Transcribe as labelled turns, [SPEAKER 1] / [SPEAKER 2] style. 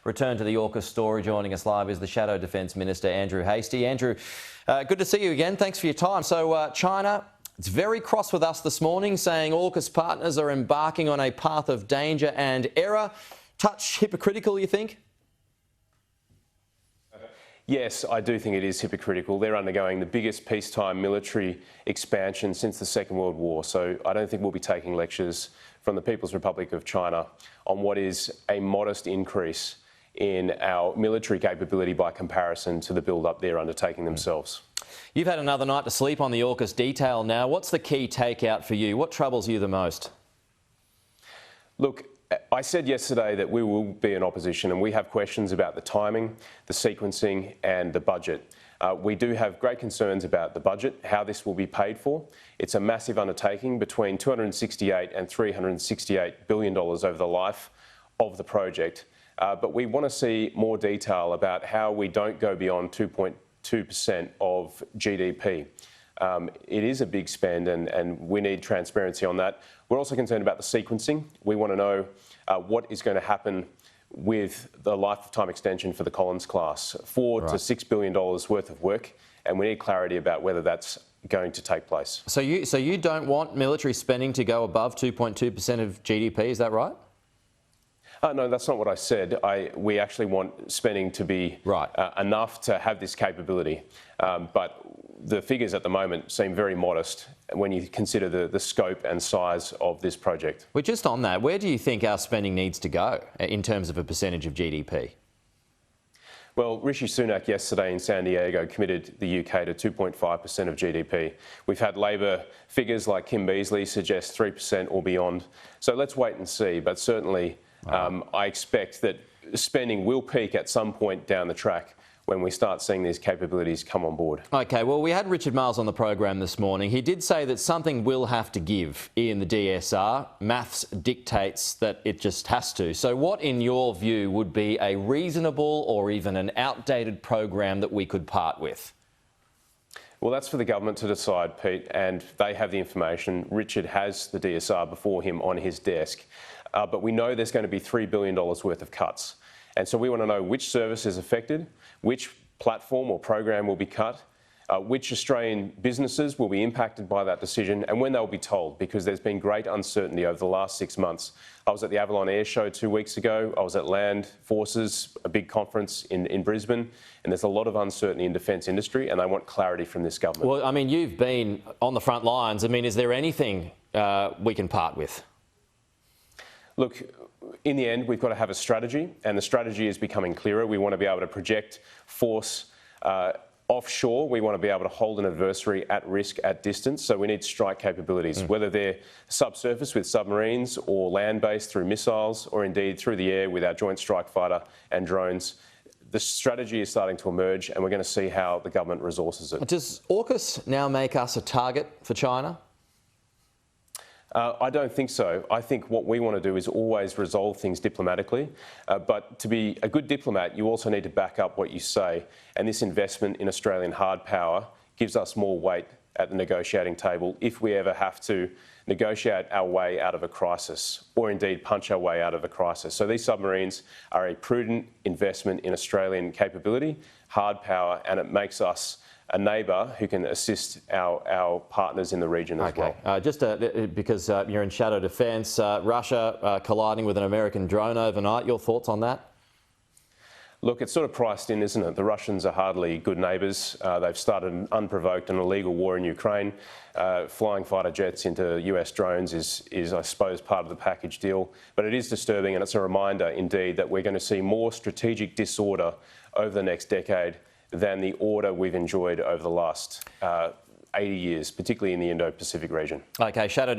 [SPEAKER 1] return to the AUKUS story. Joining us live is the Shadow Defence Minister, Andrew Hastie. Andrew, good to see you again. Thanks for your time. So China, it's very cross with us this morning, saying AUKUS partners are embarking on a path of danger and error. Touch hypocritical, you think?
[SPEAKER 2] Yes, I do think it is hypocritical. They're undergoing the biggest peacetime military expansion since the Second World War, so I don't think we'll be taking lectures from the People's Republic of China on what is a modest increase in our military capability by comparison to the build-up they're undertaking themselves.
[SPEAKER 1] You've had another night to sleep on the AUKUS detail now. What's the key takeout for you? What troubles you the most?
[SPEAKER 2] Look, I said yesterday that we will be in opposition and we have questions about the timing, the sequencing and the budget. We do have great concerns about the budget, how this will be paid for. It's a massive undertaking, between $268 and $368 billion over the life of the project. But we want to see more detail about how we don't go beyond 2.2% of GDP. It is a big spend and we need transparency on that. We're also concerned about the sequencing. We want to know what is going to happen with the lifetime extension for the Collins class. $4 to $6 billion worth of work, and we need clarity about whether that's going to take place.
[SPEAKER 1] So you don't want military spending to go above 2.2% of GDP, is that right?
[SPEAKER 2] No, that's not what I said. We actually want spending to be enough to have this capability. But the figures at the moment seem very modest when you consider the scope and size of this project.
[SPEAKER 1] Well, just on that, where do you think our spending needs to go in terms of a percentage of GDP?
[SPEAKER 2] Well, Rishi Sunak yesterday in San Diego committed the UK to 2.5% of GDP. We've had Labor figures like Kim Beazley suggest 3% or beyond. So let's wait and see. But certainly I expect that spending will peak at some point down the track when we start seeing these capabilities come on board.
[SPEAKER 1] OK, well, we had Richard Marles on the program this morning. He did say that something will have to give in the DSR. Maths dictates that it just has to. So what, in your view, would be a reasonable or even an outdated program that we could part with?
[SPEAKER 2] Well, that's for the government to decide, Pete, and they have the information. Richard has the DSR before him on his desk. But we know there's going to be $3 billion worth of cuts. And so we want to know which service is affected, which platform or program will be cut, which Australian businesses will be impacted by that decision, and when they'll be told, because there's been great uncertainty over the last 6 months. I was at the Avalon Air Show 2 weeks ago. I was at Land Forces, a big conference in Brisbane, and there's a lot of uncertainty in defence industry, and they want clarity from this government.
[SPEAKER 1] Well, I mean, you've been on the front lines. I mean, is there anything we can part with?
[SPEAKER 2] Look, in the end, we've got to have a strategy, and the strategy is becoming clearer. We want to be able to project force offshore. We want to be able to hold an adversary at risk at distance. So we need strike capabilities, whether they're subsurface with submarines or land-based through missiles, or indeed through the air with our Joint Strike Fighter and drones. The strategy is starting to emerge, and we're going to see how the government resources it.
[SPEAKER 1] Does AUKUS now make us a target for China?
[SPEAKER 2] I don't think so. I think what we want to do is always resolve things diplomatically. But to be a good diplomat, you also need to back up what you say. And this investment in Australian hard power gives us more weight at the negotiating table if we ever have to negotiate our way out of a crisis, or indeed punch our way out of a crisis. So these submarines are a prudent investment in Australian capability, hard power, and it makes us a neighbour who can assist our partners in the region as well.
[SPEAKER 1] Just because you're in shadow defence, Russia colliding with an American drone overnight, your thoughts on that?
[SPEAKER 2] Look, it's sort of priced in, isn't it? The Russians are hardly good neighbours. They've started an unprovoked and illegal war in Ukraine. Flying fighter jets into US drones is, I suppose, part of the package deal. But it is disturbing, and it's a reminder, indeed, that we're going to see more strategic disorder over the next decade than the order we've enjoyed over the last 80 years, particularly in the Indo-Pacific region.
[SPEAKER 1] OK, Shadow